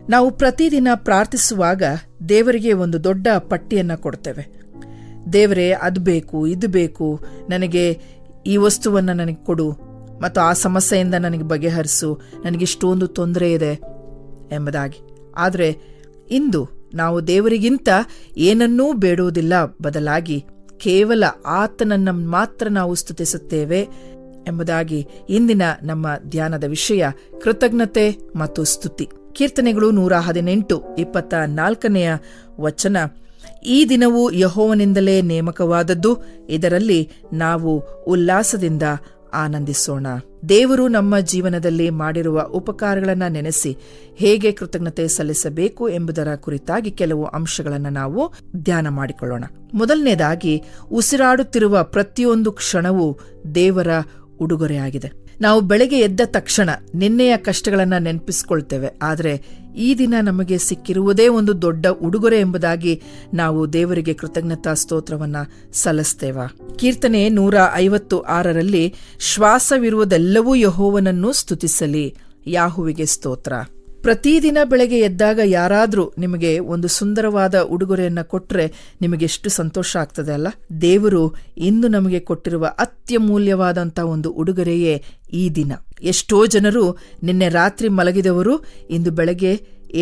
ನಾವು ಪ್ರತಿದಿನ ಪ್ರಾರ್ಥಿಸುವಾಗ ದೇವರಿಗೆ ಒಂದು ದೊಡ್ಡ ಪಟ್ಟಿಯನ್ನು ಕೊಡ್ತೇವೆ. ದೇವರೇ, ಅದು ಬೇಕು, ಇದು ಬೇಕು, ನನಗೆ ಈ ವಸ್ತುವನ್ನು ನನಗೆ ಕೊಡು, ಮತ್ತು ಆ ಸಮಸ್ಯೆಯಿಂದ ನನಗೆ ಬಗೆಹರಿಸು, ನನಗಿಷ್ಟೊಂದು ತೊಂದರೆ ಇದೆ ಎಂಬುದಾಗಿ. ಆದರೆ ಇಂದು ನಾವು ದೇವರಿಗಿಂತ ಏನನ್ನೂ ಬೇಡುವುದಿಲ್ಲ, ಬದಲಾಗಿ ಕೇವಲ ಆತನನ್ನು ಮಾತ್ರ ನಾವು ಸ್ತುತಿಸುತ್ತೇವೆ ಎಂಬುದಾಗಿ ಇಂದಿನ ನಮ್ಮ ಧ್ಯಾನದ ವಿಷಯ ಕೃತಜ್ಞತೆ ಮತ್ತು ಸ್ತುತಿ. ಕೀರ್ತನೆಗಳು 118, 24ನೇ ವಚನ. ಈ ದಿನವು ಯೆಹೋವನಿಂದಲೇ ನೇಮಕವಾದದ್ದು, ಇದರಲ್ಲಿ ನಾವು ಉಲ್ಲಾಸದಿಂದ ಆನಂದಿಸೋಣ. ದೇವರು ನಮ್ಮ ಜೀವನದಲ್ಲಿ ಮಾಡಿರುವ ಉಪಕಾರಗಳನ್ನು ನೆನೆಸಿ ಹೇಗೆ ಕೃತಜ್ಞತೆ ಸಲ್ಲಿಸಬೇಕು ಎಂಬುದರ ಕುರಿತಾಗಿ ಕೆಲವು ಅಂಶಗಳನ್ನು ನಾವು ಧ್ಯಾನ ಮಾಡಿಕೊಳ್ಳೋಣ. ಮೊದಲನೇದಾಗಿ, ಉಸಿರಾಡುತ್ತಿರುವ ಪ್ರತಿಯೊಂದು ಕ್ಷಣವೂ ದೇವರ ಉಡುಗೊರೆಯಾಗಿದೆ. ನಾವು ಬೆಳಗ್ಗೆ ಎದ್ದ ತಕ್ಷಣ ನಿನ್ನೆಯ ಕಷ್ಟಗಳನ್ನು ನೆನಪಿಸಿಕೊಳ್ತೇವೆ, ಆದರೆ ಈ ದಿನ ನಮಗೆ ಸಿಕ್ಕಿರುವುದೇ ಒಂದು ದೊಡ್ಡ ಉಡುಗೊರೆ ಎಂಬುದಾಗಿ ನಾವು ದೇವರಿಗೆ ಕೃತಜ್ಞತಾ ಸ್ತೋತ್ರವನ್ನ ಸಲ್ಲಿಸ್ತೇವ. ಕೀರ್ತನೆ 156ರಲ್ಲಿ, ಶ್ವಾಸವಿರುವುದೆಲ್ಲವೂ ಯೆಹೋವನನ್ನು ಸ್ತುತಿಸಲಿ, ಯಾಹುವಿಗೆ ಸ್ತೋತ್ರ. ಪ್ರತಿದಿನ ಬೆಳಗ್ಗೆ ಎದ್ದಾಗ ಯಾರಾದ್ರೂ ನಿಮಗೆ ಒಂದು ಸುಂದರವಾದ ಉಡುಗೊರೆಯನ್ನ ಕೊಟ್ರೆ ನಿಮಗೆಷ್ಟು ಸಂತೋಷ ಆಗ್ತದೆ ಅಲ್ಲ? ದೇವರು ಇಂದು ನಮಗೆ ಕೊಟ್ಟಿರುವ ಅತ್ಯಮೂಲ್ಯವಾದಂತಹ ಒಂದು ಉಡುಗೊರೆಯೇ ಈ ದಿನ. ಎಷ್ಟೋ ಜನರು ನಿನ್ನೆ ರಾತ್ರಿ ಮಲಗಿದವರು ಇಂದು ಬೆಳಗ್ಗೆ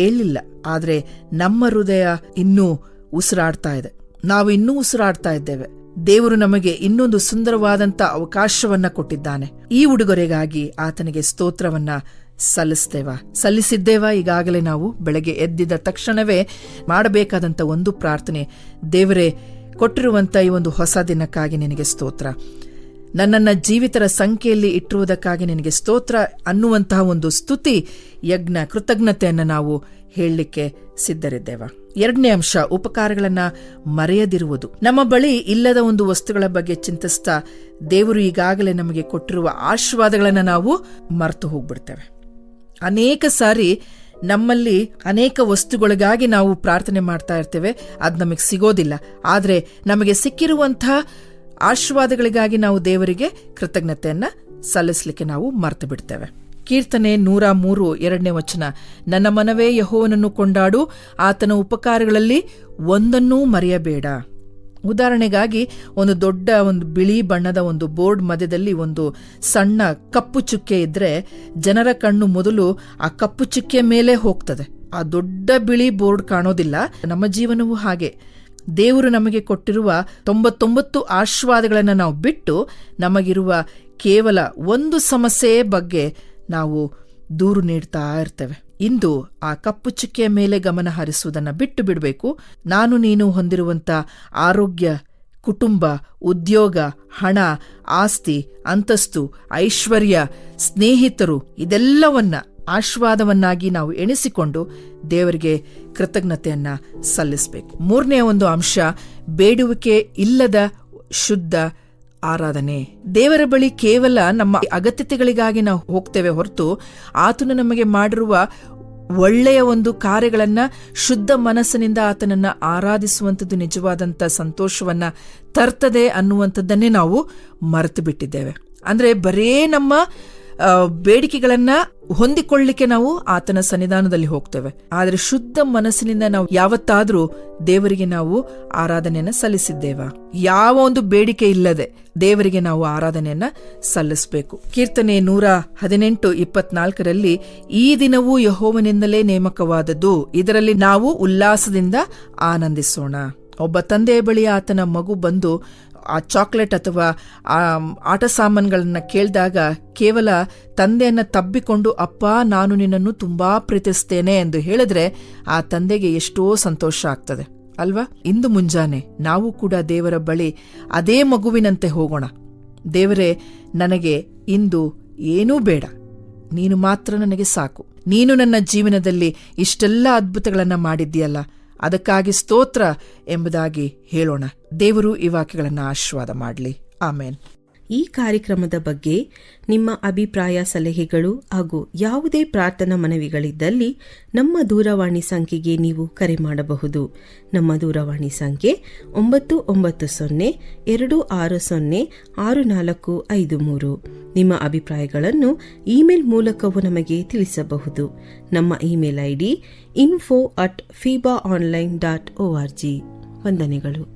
ಏಳಿಲ್ಲ, ಆದರೆ ನಮ್ಮ ಹೃದಯ ಇನ್ನೂ ಉಸಿರಾಡ್ತಾ ಇದೆ, ನಾವು ಇನ್ನೂ ಉಸಿರಾಡ್ತಾ ಇದ್ದೇವೆ. ದೇವರು ನಮಗೆ ಇನ್ನೊಂದು ಸುಂದರವಾದಂತ ಅವಕಾಶವನ್ನ ಕೊಟ್ಟಿದ್ದಾನೆ. ಈ ಉಡುಗೊರೆಗಾಗಿ ಆತನಿಗೆ ಸ್ತೋತ್ರವನ್ನ ಸಲ್ಲಿಸಿದ್ದೇವಾ? ಈಗಾಗಲೇ ನಾವು ಬೆಳಗ್ಗೆ ಎದ್ದಿದ್ದ ತಕ್ಷಣವೇ ಮಾಡಬೇಕಾದಂತ ಒಂದು ಪ್ರಾರ್ಥನೆ, ದೇವರೇ, ಕೊಟ್ಟಿರುವಂತ ಈ ಒಂದು ಹೊಸ ದಿನಕ್ಕಾಗಿ ನಿನಗೆ ಸ್ತೋತ್ರ, ನನ್ನನ್ನ ಜೀವಿತರ ಸಂಖ್ಯೆಯಲ್ಲಿ ಇಟ್ಟಿರುವುದಕ್ಕಾಗಿ ನಿನಗೆ ಸ್ತೋತ್ರ ಅನ್ನುವಂತಹ ಒಂದು ಸ್ತುತಿ ಯಜ್ಞ, ಕೃತಜ್ಞತೆಯನ್ನು ನಾವು ಹೇಳಲಿಕ್ಕೆ ಸಿದ್ಧರಿದ್ದೇವ. ಎರಡನೇ ಅಂಶ, ಉಪಕಾರಗಳನ್ನ ಮರೆಯದಿರುವುದು. ನಮ್ಮ ಬಳಿ ಇಲ್ಲದ ಒಂದು ವಸ್ತುಗಳ ಬಗ್ಗೆ ಚಿಂತಿಸ್ತಾ ದೇವರು ಈಗಾಗಲೇ ನಮಗೆ ಕೊಟ್ಟಿರುವ ಆಶೀರ್ವಾದಗಳನ್ನ ನಾವು ಮರೆತು ಹೋಗ್ಬಿಡ್ತೇವೆ. ಅನೇಕ ಸಾರಿ ನಮ್ಮಲ್ಲಿ ಅನೇಕ ವಸ್ತುಗಳಿಗಾಗಿ ನಾವು ಪ್ರಾರ್ಥನೆ ಮಾಡ್ತಾ ಇರ್ತೇವೆ, ಅದು ನಮಗೆ ಸಿಗೋದಿಲ್ಲ. ಆದರೆ ನಮಗೆ ಸಿಕ್ಕಿರುವಂತಹ ಆಶೀರ್ವಾದಗಳಿಗಾಗಿ ನಾವು ದೇವರಿಗೆ ಕೃತಜ್ಞತೆಯನ್ನ ಸಲ್ಲಿಸಲಿಕ್ಕೆ ನಾವು ಮರೆತು ಬಿಡ್ತೇವೆ. ಕೀರ್ತನೆ 103, 2ನೇ ವಚನ, ನನ್ನ ಮನವೇ ಯೆಹೋವನನ್ನು ಕೊಂಡಾಡು, ಆತನ ಉಪಕಾರಗಳಲ್ಲಿ ಒಂದನ್ನೂ ಮರೆಯಬೇಡ. ಉದಾಹರಣೆಗಾಗಿ ಒಂದು ದೊಡ್ಡ ಒಂದು ಬಿಳಿ ಬಣ್ಣದ ಒಂದು ಬೋರ್ಡ್ ಮಧ್ಯದಲ್ಲಿ ಒಂದು ಸಣ್ಣ ಕಪ್ಪು ಚುಕ್ಕೆ ಇದ್ರೆ ಜನರ ಕಣ್ಣು ಮೊದಲು ಆ ಕಪ್ಪು ಚುಕ್ಕೆ ಮೇಲೆ ಹೋಗ್ತದೆ, ಆ ದೊಡ್ಡ ಬಿಳಿ ಬೋರ್ಡ್ ಕಾಣೋದಿಲ್ಲ. ನಮ್ಮ ಜೀವನವೂ ಹಾಗೆ. ದೇವರು ನಮಗೆ ಕೊಟ್ಟಿರುವ 99 ಆಶೀರ್ವಾದಗಳನ್ನು ನಾವು ಬಿಟ್ಟು ನಮಗಿರುವ ಕೇವಲ ಒಂದು ಸಮಸ್ಯೆಯ ಬಗ್ಗೆ ನಾವು ದೂರು ನೀಡ್ತಾ ಇರ್ತೇವೆ. ಇಂದು ಆ ಕಪ್ಪು ಚುಕ್ಕೆಯ ಮೇಲೆ ಗಮನ ಹರಿಸುವುದನ್ನು ಬಿಟ್ಟು ಬಿಡಬೇಕು. ನಾನು ನೀನು ಹೊಂದಿರುವಂತ ಆರೋಗ್ಯ, ಕುಟುಂಬ, ಉದ್ಯೋಗ, ಹಣ, ಆಸ್ತಿ, ಅಂತಸ್ತು, ಐಶ್ವರ್ಯ, ಸ್ನೇಹಿತರು, ಇದೆಲ್ಲವನ್ನ ಆಶೀರ್ವಾದವನ್ನಾಗಿ ನಾವು ಎಣಿಸಿಕೊಂಡು ದೇವರಿಗೆ ಕೃತಜ್ಞತೆಯನ್ನ ಸಲ್ಲಿಸಬೇಕು. ಮೂರನೆಯ ಒಂದು ಅಂಶ, ಬೇಡುವಿಕೆ ಇಲ್ಲದ ಶುದ್ಧ ಆರಾಧನೆ. ದೇವರ ಬಳಿ ಕೇವಲ ನಮ್ಮ ಅಗತ್ಯತೆಗಳಿಗಾಗಿ ನಾವು ಹೋಗ್ತೇವೆ ಹೊರತು ಆತನು ನಮಗೆ ಮಾಡಿರುವ ಒಳ್ಳೆಯ ಒಂದು ಕಾರ್ಯಗಳನ್ನ ಶುದ್ಧ ಮನಸ್ಸಿನಿಂದ ಆತನನ್ನ ಆರಾಧಿಸುವಂಥದ್ದು ನಿಜವಾದಂತ ಸಂತೋಷವನ್ನ ತರ್ತದೆ ಅನ್ನುವಂಥದ್ದನ್ನೇ ನಾವು ಮರೆತು ಬಿಟ್ಟಿದ್ದೇವೆ. ಅಂದ್ರೆ ಬರೇ ನಮ್ಮ ಬೇಡಿಕೆಗಳನ್ನ ಹೊಂದಿಕೊಳ್ಳಲಿಕ್ಕೆ ನಾವು ಆತನ ಸನ್ನಿಧಾನದಲ್ಲಿ ಹೋಗ್ತೇವೆ, ಆದರೆ ಶುದ್ಧ ಮನಸ್ಸಿನಿಂದ ನಾವು ಯಾವತ್ತಾದ್ರೂ ದೇವರಿಗೆ ನಾವು ಆರಾಧನೆಯನ್ನ ಸಲ್ಲಿಸಿದ್ದೇವ? ಯಾವ ಒಂದು ಬೇಡಿಕೆ ಇಲ್ಲದೆ ದೇವರಿಗೆ ನಾವು ಆರಾಧನೆಯನ್ನ ಸಲ್ಲಿಸಬೇಕು. ಕೀರ್ತನೆ 118, 24ರಲ್ಲಿ, ಈ ದಿನವೂ ಯೆಹೋವನಿಂದಲೇ ನೇಮಕವಾದದ್ದು, ಇದರಲ್ಲಿ ನಾವು ಉಲ್ಲಾಸದಿಂದ ಆನಂದಿಸೋಣ. ಒಬ್ಬ ತಂದೆಯ ಬಳಿ ಆತನ ಮಗು ಬಂದು ಆ ಚಾಕ್ಲೇಟ್ ಅಥವಾ ಆ ಆಟ ಸಾಮಾನುಗಳನ್ನ ಕೇಳಿದಾಗ ಕೇವಲ ತಂದೆಯನ್ನ ತಬ್ಬಿಕೊಂಡು, ಅಪ್ಪ, ನಾನು ನಿನ್ನನ್ನು ತುಂಬಾ ಪ್ರೀತಿಸ್ತೇನೆ ಎಂದು ಹೇಳಿದ್ರೆ ಆ ತಂದೆಗೆ ಎಷ್ಟೋ ಸಂತೋಷ ಆಗ್ತದೆ ಅಲ್ವಾ? ಇಂದು ಮುಂಜಾನೆ ನಾವು ಕೂಡ ದೇವರ ಬಳಿ ಅದೇ ಮಗುವಿನಂತೆ ಹೋಗೋಣ. ದೇವರೇ, ನನಗೆ ಇಂದು ಏನೂ ಬೇಡ, ನೀನು ಮಾತ್ರ ನನಗೆ ಸಾಕು. ನೀನು ನನ್ನ ಜೀವನದಲ್ಲಿ ಇಷ್ಟೆಲ್ಲ ಅದ್ಭುತಗಳನ್ನ ಮಾಡಿದ್ದೀಯಲ್ಲ, ಅದಕ್ಕಾಗಿ ಸ್ತೋತ್ರ ಎಂಬುದಾಗಿ ಹೇಳೋಣ. ದೇವರು ಈ ವಾಕ್ಯಗಳನ್ನು ಆಶೀರ್ವಾದ ಮಾಡಲಿ. ಆಮೇನ್. ಈ ಕಾರ್ಯಕ್ರಮದ ಬಗ್ಗೆ ನಿಮ್ಮ ಅಭಿಪ್ರಾಯ, ಸಲಹೆಗಳು ಹಾಗೂ ಯಾವುದೇ ಪ್ರಾರ್ಥನಾ ಮನವಿಗಳಿದ್ದಲ್ಲಿ ನಮ್ಮ ದೂರವಾಣಿ ಸಂಖ್ಯೆಗೆ ನೀವು ಕರೆ ಮಾಡಬಹುದು. ನಮ್ಮ ದೂರವಾಣಿ ಸಂಖ್ಯೆ 996026065453. ನಿಮ್ಮ ಅಭಿಪ್ರಾಯಗಳನ್ನು ಇಮೇಲ್ ಮೂಲಕವೂ ನಮಗೆ ತಿಳಿಸಬಹುದು. ನಮ್ಮ ಇಮೇಲ್ ID info@fibaonline.org. ವಂದನೆಗಳು.